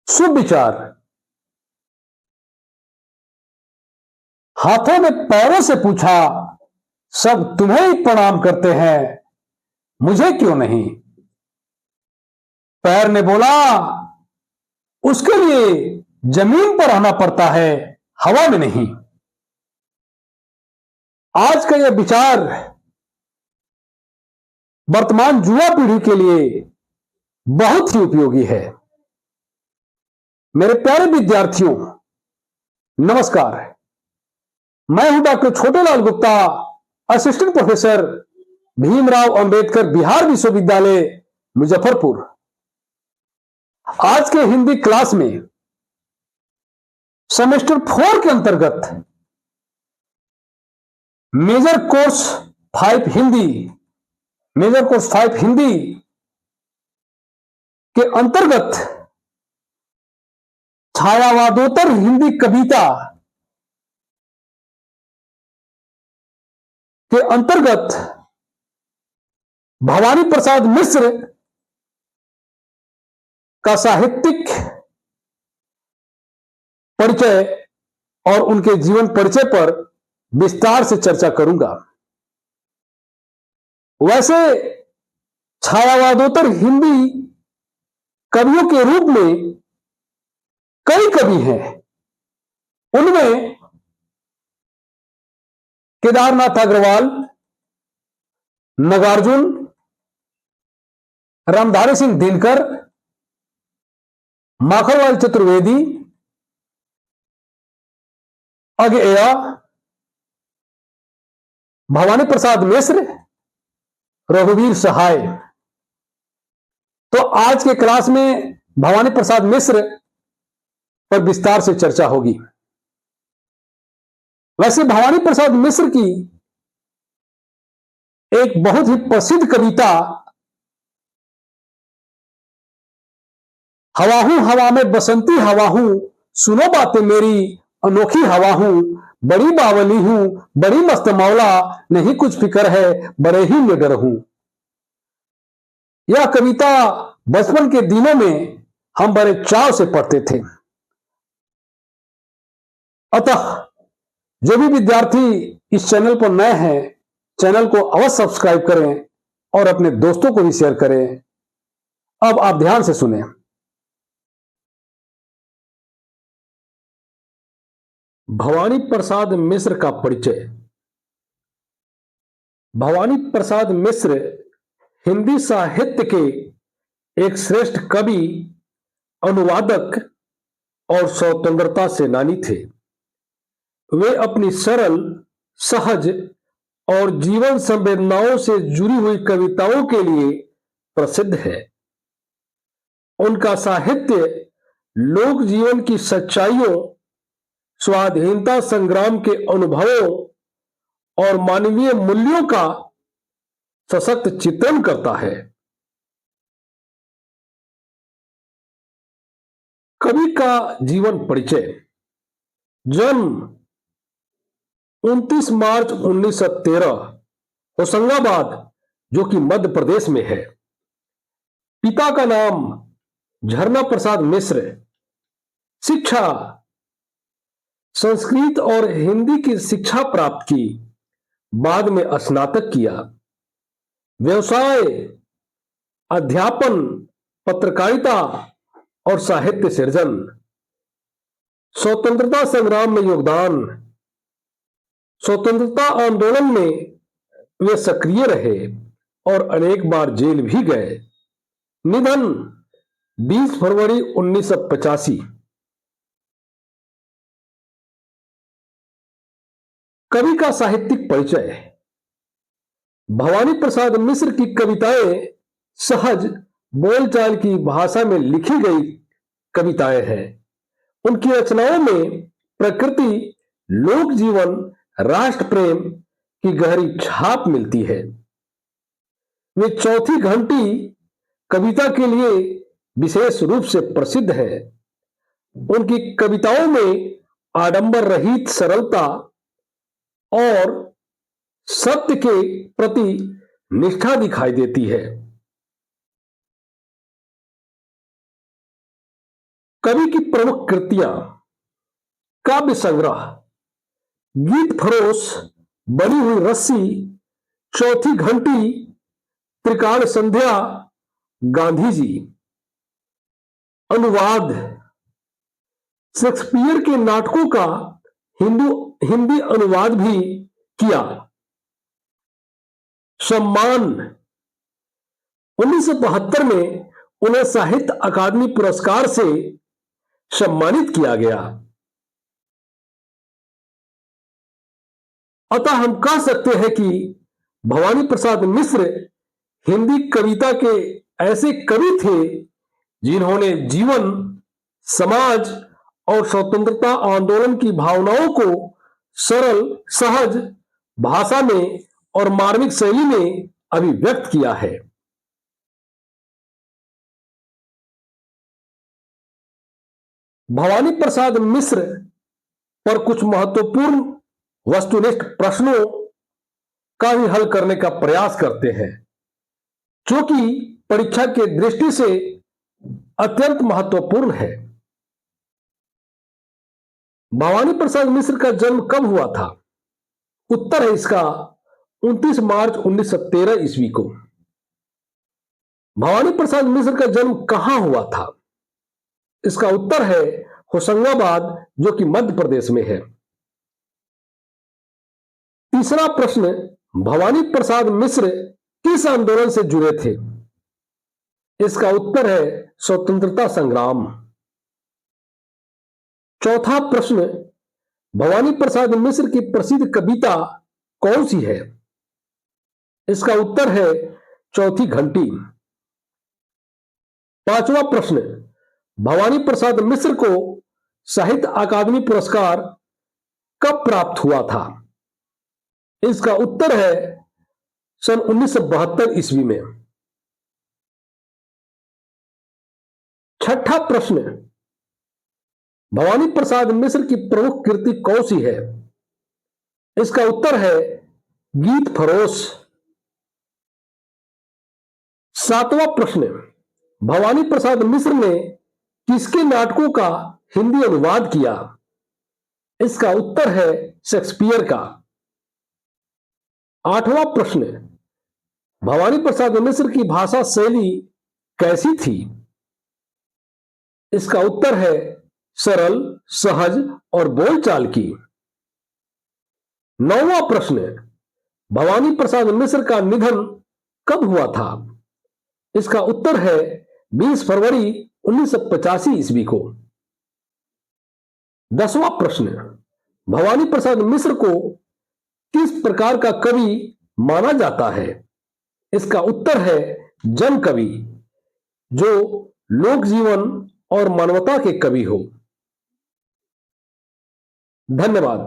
सुविचार। हाथों ने पैरों से पूछा, सब तुम्हें ही प्रणाम करते हैं, मुझे क्यों नहीं? पैर ने बोला, उसके लिए जमीन पर आना पड़ता है, हवा में नहीं। आज का यह विचार वर्तमान युवा पीढ़ी के लिए बहुत ही उपयोगी है। मेरे प्यारे विद्यार्थियों, नमस्कार। मैं हूं doctor Chhotelal Gupta, assistant professor, Bhimrao Ambedkar Bihar विश्वविद्यालय, मुजफ्फरपुर। आज के हिंदी क्लास में सेमेस्टर 4 के अंतर्गत मेजर कोर्स 5 हिंदी के अंतर्गत छायावादोत्तर हिंदी कविता के अंतर्गत भवानी प्रसाद मिश्र का साहित्यिक परिचय और उनके जीवन परिचय पर विस्तार से चर्चा करूंगा। वैसे छायावादोत्तर हिंदी कवियों के रूप में कई कवि हैं। उनमें केदारनाथ अग्रवाल, नागार्जुन, रामधारी सिंह दिनकर, माखनलाल चतुर्वेदी, अगेया, भवानी प्रसाद मिश्र, रघुवीर सहाय। तो आज के क्लास में भवानी प्रसाद मिश्र पर विस्तार से चर्चा होगी। वैसे भवानी प्रसाद मिश्र की एक बहुत ही प्रसिद्ध कविता हवा हूं हवा में बसंती हवा हूं, सुनो बातें मेरी अनोखी हवा हूं, बड़ी बावली हूं, बड़ी मस्त मौला, नहीं कुछ फिक्र है, बड़े ही निडर हूं। यह कविता बचपन के दिनों में हम बड़े चाव से पढ़ते थे। अतः जो भी विद्यार्थी इस चैनल पर नए हैं, चैनल को अवश्य सब्सक्राइब करें और अपने दोस्तों को भी शेयर करें। अब आप ध्यान से सुनें। भवानी प्रसाद मिश्र का परिचय। भवानी प्रसाद मिश्र हिंदी साहित्य के एक श्रेष्ठ कवि, अनुवादक और स्वतंत्रता सेनानी थे। वे अपनी सरल, सहज और जीवन संवेदनाओं से जुड़ी हुई कविताओं के लिए प्रसिद्ध है। उनका साहित्य लोक जीवन की सच्चाइयों, स्वाधीनता संग्राम के अनुभवों और मानवीय मूल्यों का सशक्त चित्रण करता है। कवि का जीवन परिचय। जन्म 29 मार्च 1913, होशंगाबाद, जो कि मध्य प्रदेश में है। पिता का नाम झरना प्रसाद मिश्र। शिक्षा संस्कृत और हिंदी की शिक्षा प्राप्त की, बाद में स्नातक किया। व्यवसाय अध्यापन, पत्रकारिता और साहित्य सृजन। स्वतंत्रता संग्राम में योगदान। स्वतंत्रता आंदोलन में वे सक्रिय रहे और अनेक बार जेल भी गए। निधन 20 फरवरी 1985। कवि का साहित्यिक परिचय। भवानी प्रसाद मिश्र की कविताएं सहज बोलचाल की भाषा में लिखी गई कविताएं हैं। उनकी रचनाओं में प्रकृति, लोक जीवन, राष्ट्र प्रेम की गहरी छाप मिलती है। वे चौथी घंटी कविता के लिए विशेष रूप से प्रसिद्ध है। उनकी कविताओं में आडंबर रहित सरलता और सत्य के प्रति निष्ठा दिखाई देती है। कवि की प्रमुख कृतियां: काव्य संग्रह, गीत फरोश, बनी हुई रस्सी, चौथी घंटी, त्रिकाल संध्या, गांधी जी। अनुवाद: शेक्सपियर के नाटकों का हिंदी अनुवाद भी किया। सम्मान: 1972 में उन्हें साहित्य अकादमी पुरस्कार से सम्मानित किया गया। अतः हम कह सकते हैं कि भवानी प्रसाद मिश्र हिंदी कविता के ऐसे कवि थे जिन्होंने जीवन, समाज और स्वतंत्रता आंदोलन की भावनाओं को सरल, सहज भाषा में और मार्मिक शैली में अभिव्यक्त किया है। भवानी प्रसाद मिश्र पर कुछ महत्वपूर्ण वस्तुनिष्ठ प्रश्नों का ही हल करने का प्रयास करते हैं, जो कि परीक्षा के दृष्टि से अत्यंत महत्वपूर्ण है। भवानी प्रसाद मिश्र का जन्म कब हुआ था? उत्तर है इसका 29 मार्च 1913 ईस्वी को। भवानी प्रसाद मिश्र का जन्म कहां हुआ था? इसका उत्तर है होशंगाबाद, जो कि मध्य प्रदेश में है। तीसरा प्रश्न, भवानी प्रसाद मिश्र किस आंदोलन से जुड़े थे? इसका उत्तर है स्वतंत्रता संग्राम। चौथा प्रश्न, भवानी प्रसाद मिश्र की प्रसिद्ध कविता कौन सी है? इसका उत्तर है चौथी घंटी। पांचवा प्रश्न, भवानी प्रसाद मिश्र को साहित्य अकादमी पुरस्कार कब प्राप्त हुआ था? इसका उत्तर है सन 1972 ईस्वी में। छठा प्रश्न, भवानी प्रसाद मिश्र की प्रमुख कृति कौन सी है? इसका उत्तर है गीत फरोश। सातवां प्रश्न, भवानी प्रसाद मिश्र ने किसके नाटकों का हिंदी अनुवाद किया? इसका उत्तर है शेक्सपियर का। आठवां प्रश्न, भवानी प्रसाद मिश्र की भाषा शैली कैसी थी? इसका उत्तर है सरल, सहज और बोलचाल की। नौवां प्रश्न, भवानी प्रसाद मिश्र का निधन कब हुआ था? इसका उत्तर है 20 फरवरी 1985 ईस्वी को। 10वां प्रश्न, भवानी प्रसाद मिश्र को किस प्रकार का कवि माना जाता है? इसका उत्तर है जन कवि, जो लोक जीवन और मानवता के कवि हो। धन्यवाद।